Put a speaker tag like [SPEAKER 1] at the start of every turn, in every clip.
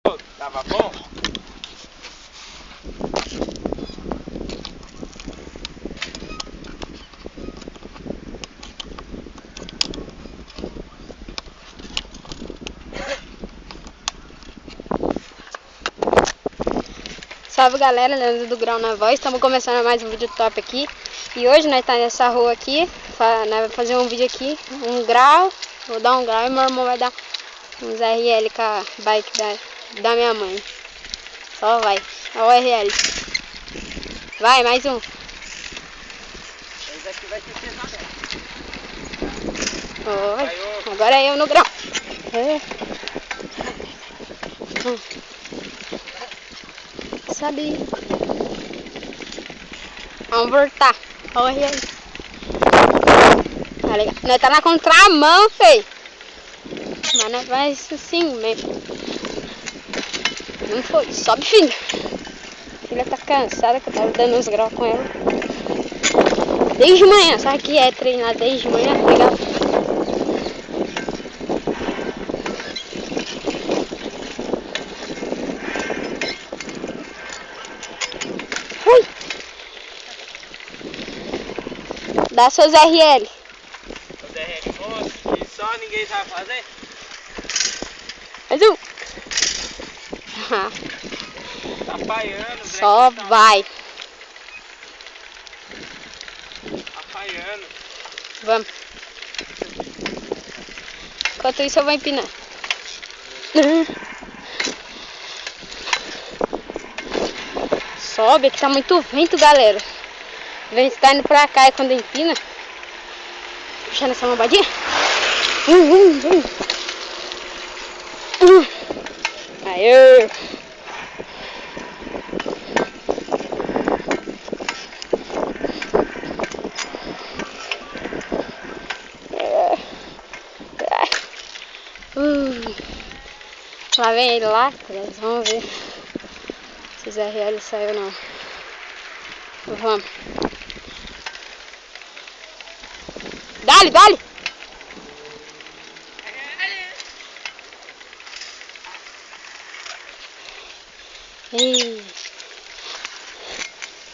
[SPEAKER 1] Tava bom?
[SPEAKER 2] Salve galera, Leandro do Grau na voz, estamos começando mais um vídeo top aqui. E hoje nós tá nessa rua aqui, nós vamos fazer um vídeo aqui, um grau, vou dar um grau e meu irmão vai dar uns RL com a bike da minha mãe. Só vai, olha o RL. Vai, mais um.
[SPEAKER 1] Esse aqui vai ter pesadelo.
[SPEAKER 2] Oi, agora é eu no grau. Sabe? Vamos voltar. Olha aí. Tá legal. Nós tá na contramão, fei. Mas nós vai isso assim mesmo. Não foi. Sobe, filha. A filha tá cansada que eu tava dando uns graus com ela. Desde manhã. Sabe que é treinar desde manhã? Tá legal? Ui. Dá seus RL.
[SPEAKER 1] Os RL moço, que só ninguém sabe fazer.
[SPEAKER 2] Mais um.
[SPEAKER 1] Tá paiando,
[SPEAKER 2] Só
[SPEAKER 1] tá
[SPEAKER 2] vai.
[SPEAKER 1] paiando.
[SPEAKER 2] Vamos. Enquanto isso eu vou empinar. Sobe, aqui tá muito vento, galera. O vento tá indo pra cá e quando empina. Puxando essa lombadinha. Aê! Lá vem ele lá, vamos ver se os RL saiu ou não. Vamos. Dale, dale!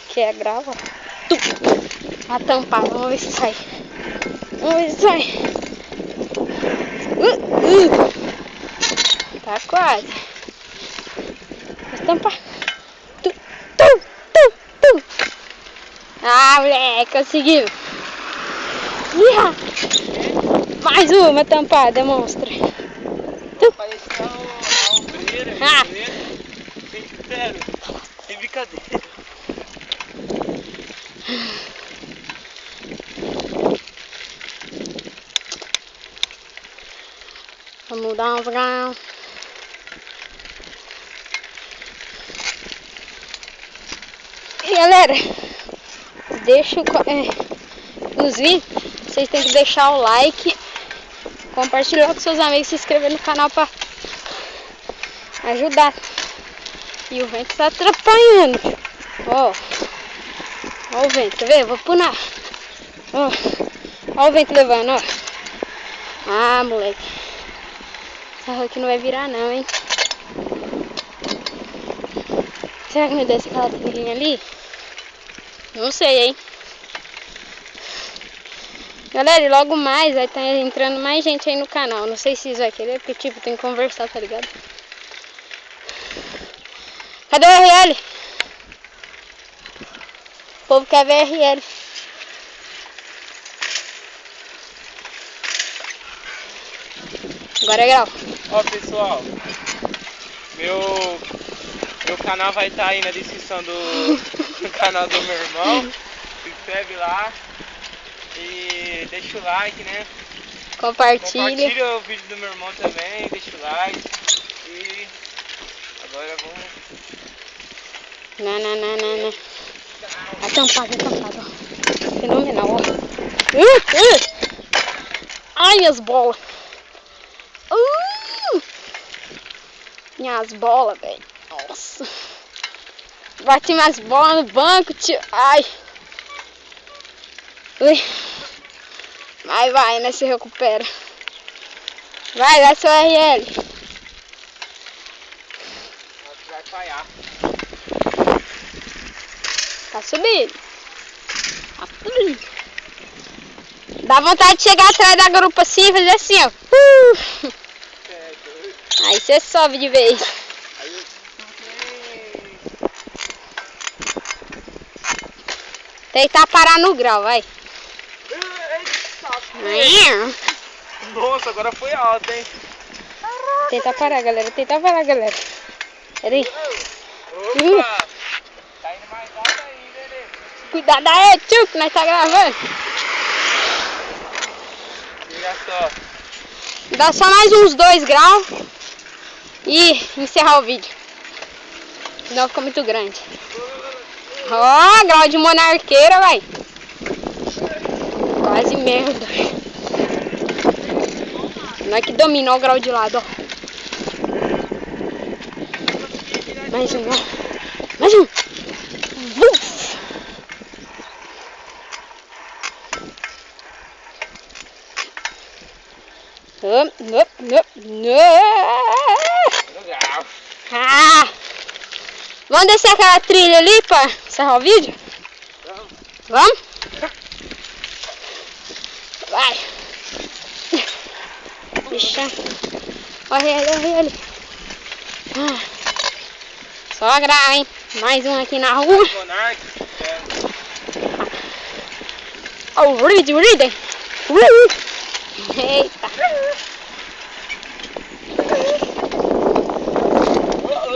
[SPEAKER 2] Que é grava. A tampar, vamos ver se sai. Vamos ver se sai. Tá quase. Vamos tampar. Ah, moleque, conseguiu. Mais uma tampada, monstra.
[SPEAKER 1] Parece a obreira, sério, sem brincadeira.
[SPEAKER 2] Vamos dar um grau. E galera, deixa nos vídeos, vocês têm que deixar o like, compartilhar com seus amigos, se inscrever no canal para ajudar. E o vento tá atrapalhando. Ó o vento, quer ver? Vou punar. Ó o vento levando, ó. Ah, moleque. Essa rua aqui não vai virar não, hein? Será que me desce aquela trilhinha ali? Não sei, hein? Galera, e logo mais vai estar entrando mais gente aí no canal. Não sei se isso vai querer, porque tipo, tem que conversar, tá ligado? Cadê o RL? O povo quer ver RL. Agora é grau.
[SPEAKER 1] Ó pessoal, meu canal vai estar aí na descrição do canal do meu irmão. Se inscreve lá e deixa o like, né?
[SPEAKER 2] Compartilha
[SPEAKER 1] o vídeo do meu irmão também, deixa o like. E agora vamos...
[SPEAKER 2] Não. Atampado, ó. Fenomenal, ó. Ai, minhas bolas. Minhas bolas, velho. Nossa. Bati minhas bolas no banco, tio. Ai. Ui. Mas vai, né? Se recupera. Vai, dá seu RL.
[SPEAKER 1] vai falhar.
[SPEAKER 2] Tá subindo. Tá subindo. Dá vontade de chegar atrás da garupa assim e fazer assim, ó.
[SPEAKER 1] É doido.
[SPEAKER 2] Aí você sobe de vez.
[SPEAKER 1] Aí eu...
[SPEAKER 2] Tentar parar no grau, vai.
[SPEAKER 1] Eita, nossa, agora foi alto, hein?
[SPEAKER 2] Tentar parar, galera. Tentar parar, galera. Pera aí.
[SPEAKER 1] Opa! Tá indo mais alto ainda, né?
[SPEAKER 2] Cuidado aí, tio, que nós tá gravando.
[SPEAKER 1] Olha só.
[SPEAKER 2] Dá só mais uns 2 graus e encerrar o vídeo. Senão fica muito grande. Ó, grau de monarqueira, vai. Quase merda. Não é que dominou o grau de lado, ó. Mais um, ó. Mais um. Uf.
[SPEAKER 1] Legal.
[SPEAKER 2] Ah. Vamos descer aquela trilha ali pra encerrar o vídeo? Vamos? Vai. Deixa. Olha ele. Ah. Só grau, hein? Mais um aqui na rua.
[SPEAKER 1] Monark.
[SPEAKER 2] Oh, read. Eita.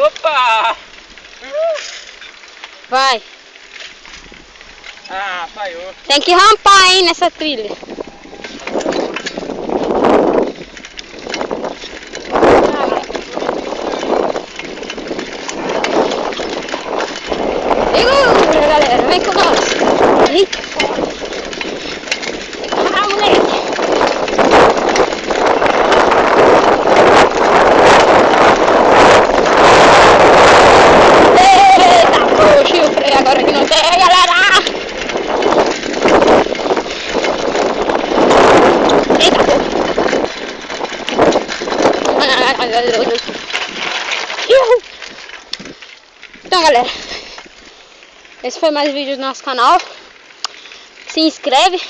[SPEAKER 1] Opa!
[SPEAKER 2] Vai.
[SPEAKER 1] Ah, falhou.
[SPEAKER 2] Tem que rampar, hein, nessa trilha. Segura, galera. Vem com nós. Eita. Ah, moleque. Eita, poxa, o freio agora que não tem, galera. Então, galera, esse foi mais um vídeo do nosso canal. Se inscreve,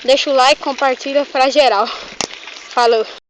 [SPEAKER 2] deixa o like, compartilha pra geral. Falou!